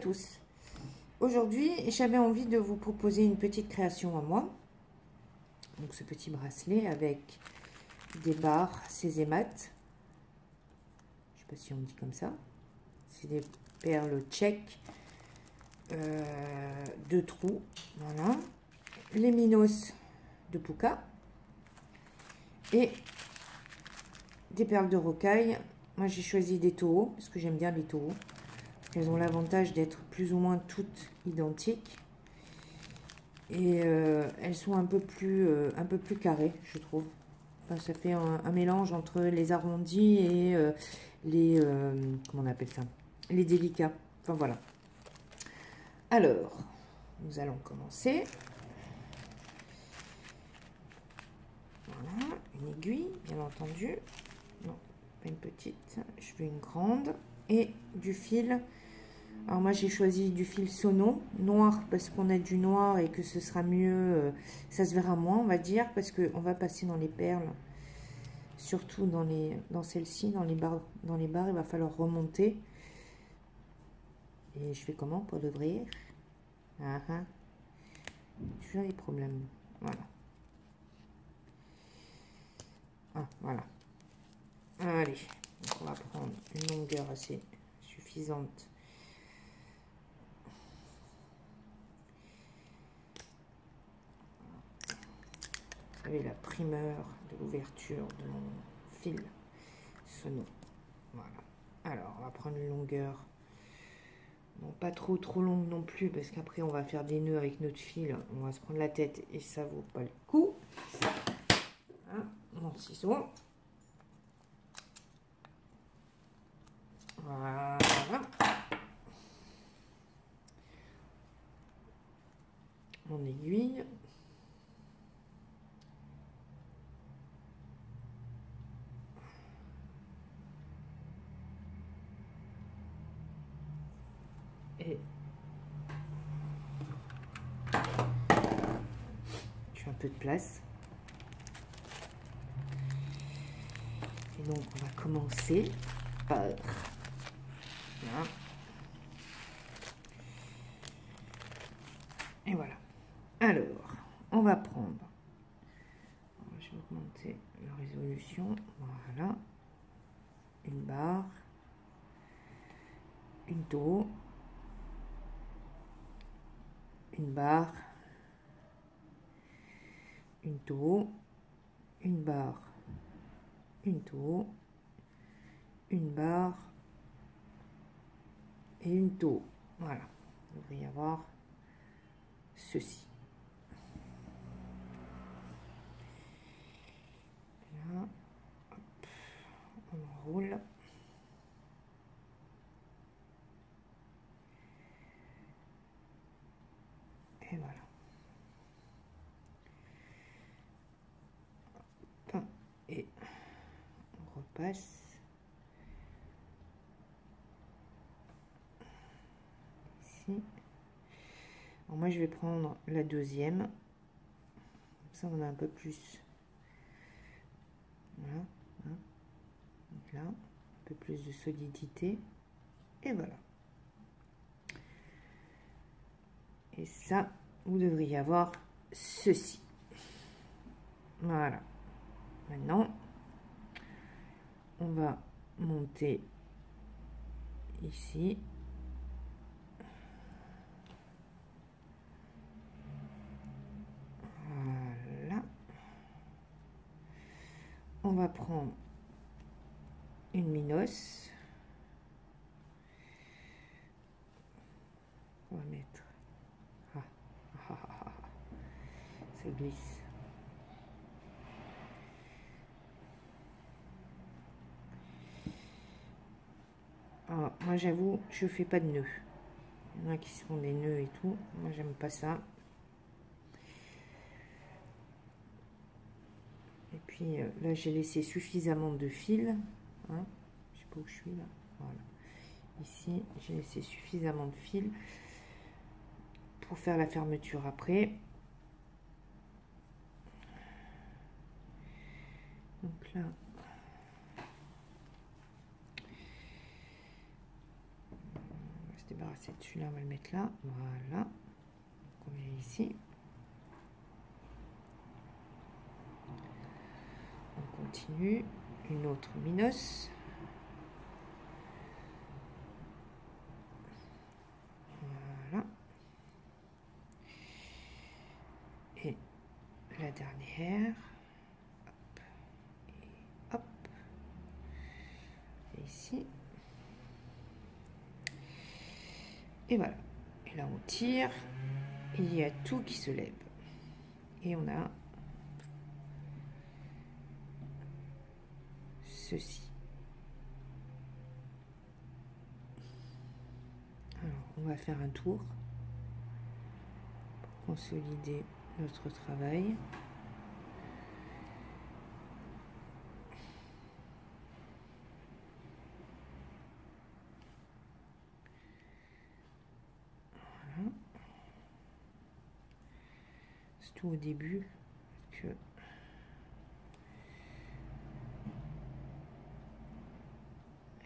tous. Aujourd'hui, j'avais envie de vous proposer une petite création à moi. Donc ce petit bracelet avec des barres Cézémat. Je sais pas si on dit comme ça. C'est des perles tchèques. 2 trous. Voilà. Les Minos de Puka. Et des perles de rocaille. Moi j'ai choisi des taureaux parce que j'aime bien les taureaux. Elles ont l'avantage d'être plus ou moins toutes identiques. Et elles sont un peu plus carrées, je trouve. Enfin, ça fait un mélange entre les arrondis et les... comment on appelle ça? Les délicats. Enfin, voilà. Alors, nous allons commencer. Voilà, une aiguille, bien entendu. Non, pas une petite. Je veux une grande. Et du fil... Alors moi j'ai choisi du fil Sono, noir parce qu'on a du noir et que ce sera mieux, ça se verra moins on va dire, parce qu'on va passer dans les perles, surtout dans celle-ci, dans les barres il va falloir remonter. Et je fais comment pour l'ouvrir? Toujours des problèmes, voilà. Voilà. Allez, donc on va prendre une longueur assez suffisante. Vous savez, la primeur de l'ouverture de mon fil Sono. Voilà. Alors, on va prendre une longueur, non pas trop longue non plus, parce qu'après on va faire des nœuds avec notre fil. On va se prendre la tête et ça vaut pas le coup. Hein, mon ciseau. Voilà. Mon aiguille. Et je fais un peu de place. Et donc on va commencer par là. Et voilà. Alors, on va prendre. Je vais augmenter la résolution. Voilà. Une barre. Une taureau. Une barre. Une taureau. Une barre. Une taureau. Une barre. Et une taureau. Voilà. Il devrait y avoir ceci. Là, hop, on enroule. Et voilà. Hop, et on repasse. Ici. Alors moi je vais prendre la deuxième. Comme ça on a un peu plus. Voilà. Donc là, un peu plus de solidité. Et voilà. Et ça, vous devriez avoir ceci. Voilà. Maintenant, on va monter ici. Voilà. On va prendre une Minos. On va mettre. Ça glisse. Alors, moi j'avoue, je fais pas de nœuds. Il y en a qui se font des nœuds et tout. Moi j'aime pas ça. Et puis là j'ai laissé suffisamment de fil. Hein, je sais pas où je suis là. Voilà. Ici j'ai laissé suffisamment de fil pour faire la fermeture après. Donc là, on va se débarrasser celui-là, on va le mettre là. Voilà. On vient ici. On continue. Une autre Minos. Voilà. Et la dernière. Hop. Et hop. Et ici. Et voilà. Et là, on tire. Et il y a tout qui se lève. Et on a ceci. Alors, on va faire un tour pour consolider notre travail. Voilà. C'est tout au début que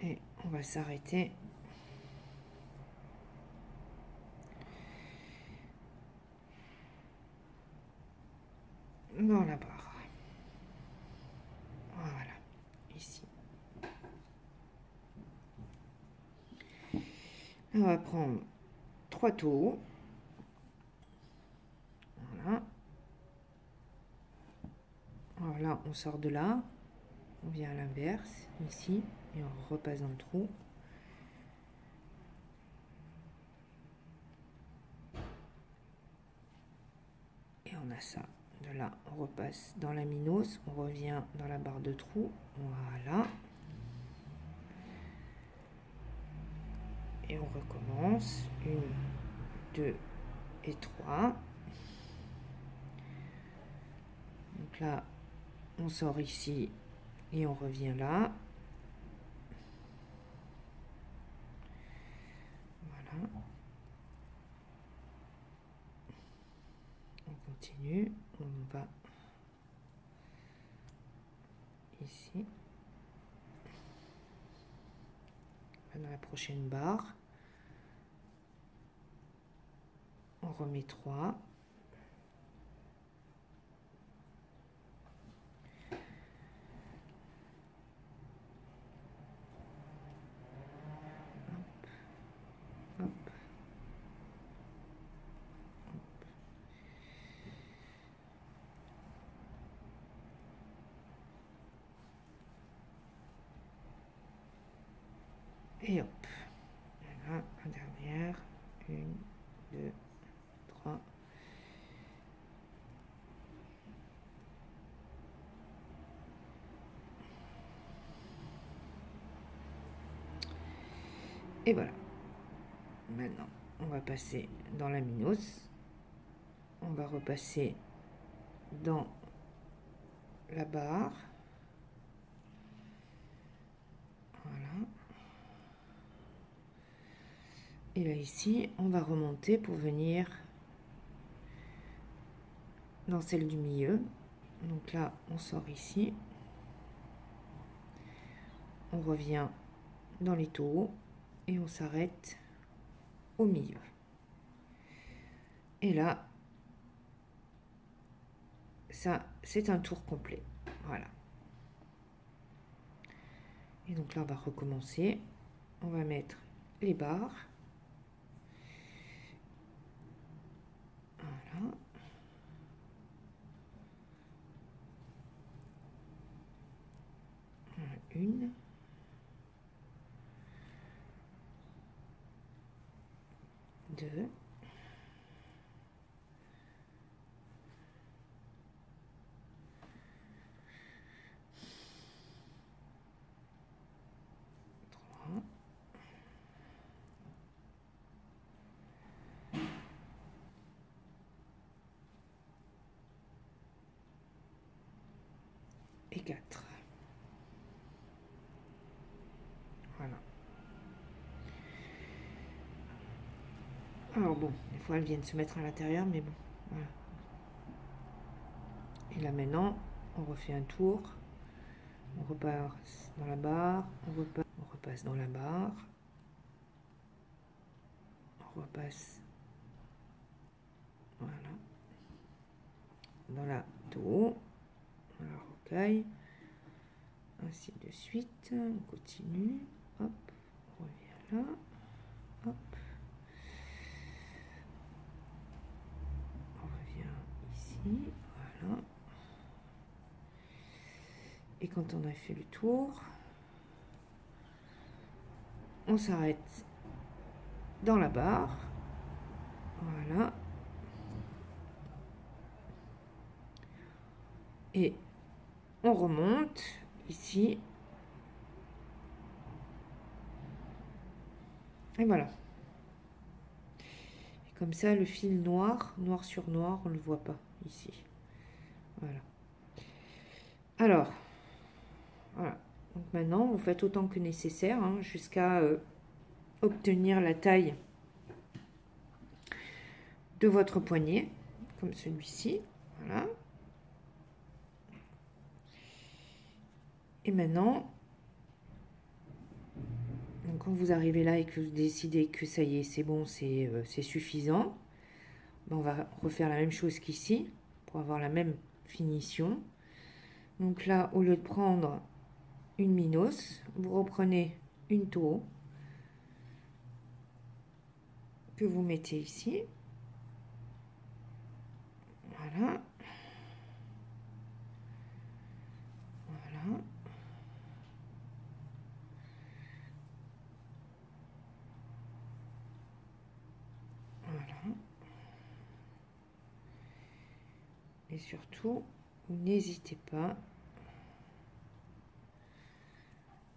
et on va s'arrêter dans la barre. Voilà, ici. On va prendre 3 taureaux. Voilà. Alors là, on sort de là. On vient à l'inverse, ici. Et on repasse dans le trou. Et on a ça. De là, on repasse dans la Minos. On revient dans la barre de trou. Voilà. Et on recommence. 1, 2 et 3. Donc là, on sort ici et on revient là. Voilà. On continue. On va ici. Dans la prochaine barre. On remet 3. Hop. Hop. Et hop. Voilà, la dernière. 1, 2, 3. Et voilà. Maintenant, on va passer dans la Minos. On va repasser dans la barre. Voilà. Et là, ici, on va remonter pour venir dans celle du milieu. Donc là, on sort ici. On revient dans les taureaux et on s'arrête au milieu. Et là, ça, c'est un tour complet. Voilà. Et donc là, on va recommencer. On va mettre les barres. Voilà. Une. Deux. Trois. Et 4. Voilà. Alors bon, des fois elles viennent se mettre à l'intérieur, mais bon, voilà. Et là maintenant, on refait un tour. On repasse dans la barre, on repasse dans la barre. repasse, voilà, dans la taureau, dans la rocaille, ainsi de suite. On continue, hop, on revient là, hop, on revient ici, voilà. Et quand on a fait le tour, on s'arrête dans la barre, voilà, et on remonte ici, et voilà. Et comme ça, le fil noir, noir sur noir, on ne le voit pas ici, voilà. Alors, voilà. Donc maintenant, vous faites autant que nécessaire, hein, jusqu'à obtenir la taille de votre poignet, comme celui-ci, voilà. Et maintenant, donc quand vous arrivez là et que vous décidez que ça y est, c'est bon, c'est suffisant, ben on va refaire la même chose qu'ici, pour avoir la même finition. Donc là, au lieu de prendre une minos, vous reprenez une taureau que vous mettez ici, voilà, voilà, voilà, et surtout, vous n'hésitez pas,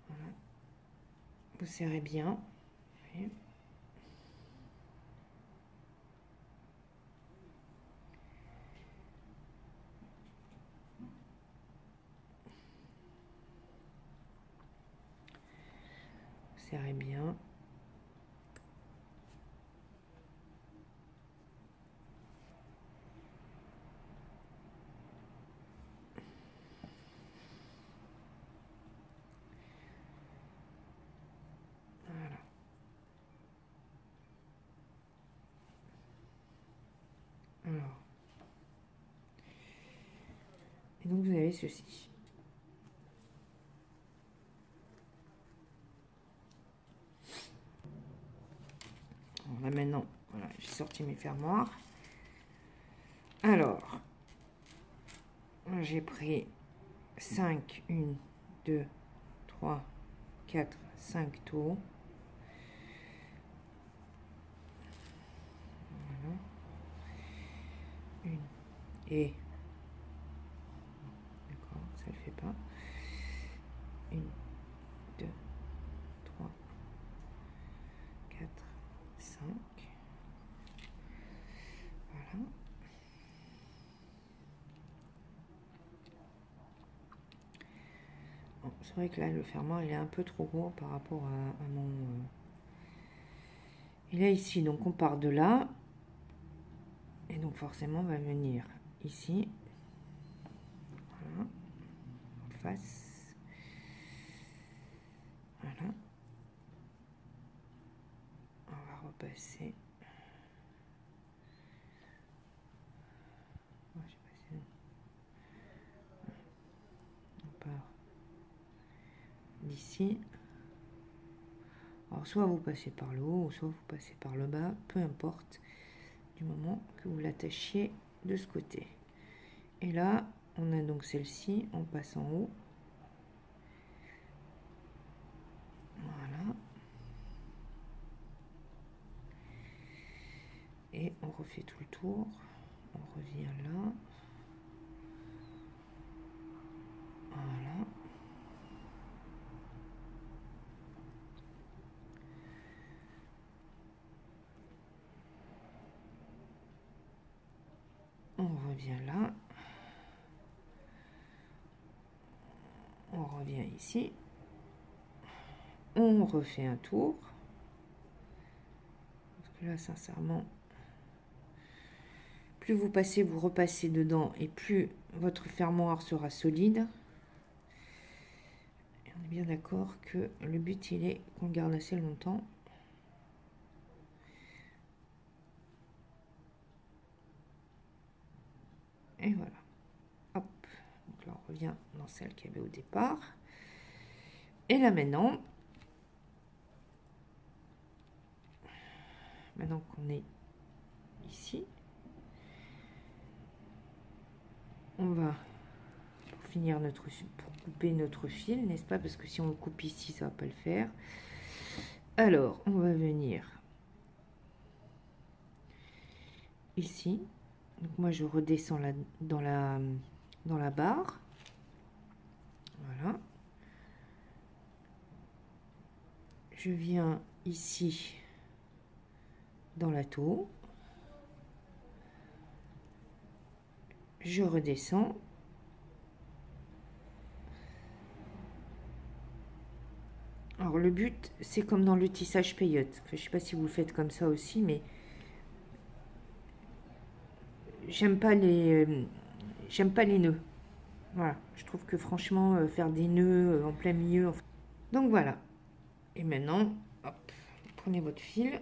voilà, vous serrez bien, voyez. Serrez bien. Voilà. Alors. Et donc vous avez ceci. Alors là maintenant, voilà, j'ai sorti mes fermoirs. Alors, j'ai pris 5, 1, 2, 3, 4, 5 taux. Voilà. Une. Et. D'accord, ça ne le fait pas. 1, 2, 3, 4, 5. Voilà. Bon, c'est vrai que là, le fermoir, il est un peu trop gros par rapport à mon... Il est ici, donc on part de là. Et donc forcément, on va venir ici. Voilà. En face. Voilà. On va repasser. On part d'ici. Alors soit vous passez par le haut, soit vous passez par le bas, peu importe, du moment que vous l'attachiez de ce côté. Et là, on a donc celle-ci, on passe en haut. Voilà. Et on refait tout le tour. On revient là. Voilà. On revient là. On revient ici. On refait un tour. Parce que là, sincèrement, plus vous passez, vous repassez dedans et plus votre fermoir sera solide. Et on est bien d'accord que le but, il est qu'on le garde assez longtemps. reviens dans celle qu'il y avait au départ. Et là maintenant qu'on est ici, on va finir pour couper notre fil, n'est-ce pas, parce que si on le coupe ici ça va pas le faire. Alors on va venir ici, donc moi je redescends là dans la barre, voilà, je viens ici dans la tour, je redescends, alors le but c'est comme dans le tissage peyote, enfin, je sais pas si vous le faites comme ça aussi, mais j'aime pas les nœuds, voilà, je trouve que franchement faire des nœuds en plein milieu, donc voilà. Et maintenant hop, prenez votre fil,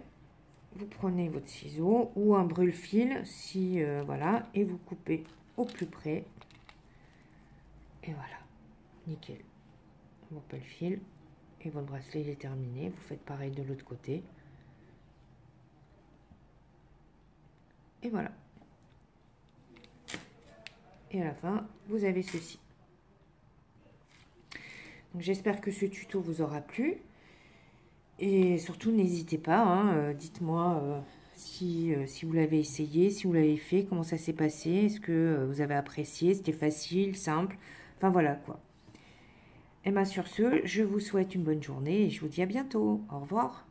vous prenez votre ciseau ou un brûle-fil si voilà, et vous coupez au plus près, et voilà, nickel. On coupe le fil et votre bracelet il est terminé. Vous faites pareil de l'autre côté, et voilà, et à la fin vous avez ceci. Donc j'espère que ce tuto vous aura plu, et surtout n'hésitez pas, hein, dites-moi si vous l'avez essayé, si vous l'avez fait, comment ça s'est passé, est-ce que vous avez apprécié, c'était facile, simple, enfin voilà quoi. Et bien sur ce, je vous souhaite une bonne journée et je vous dis à bientôt. Au revoir.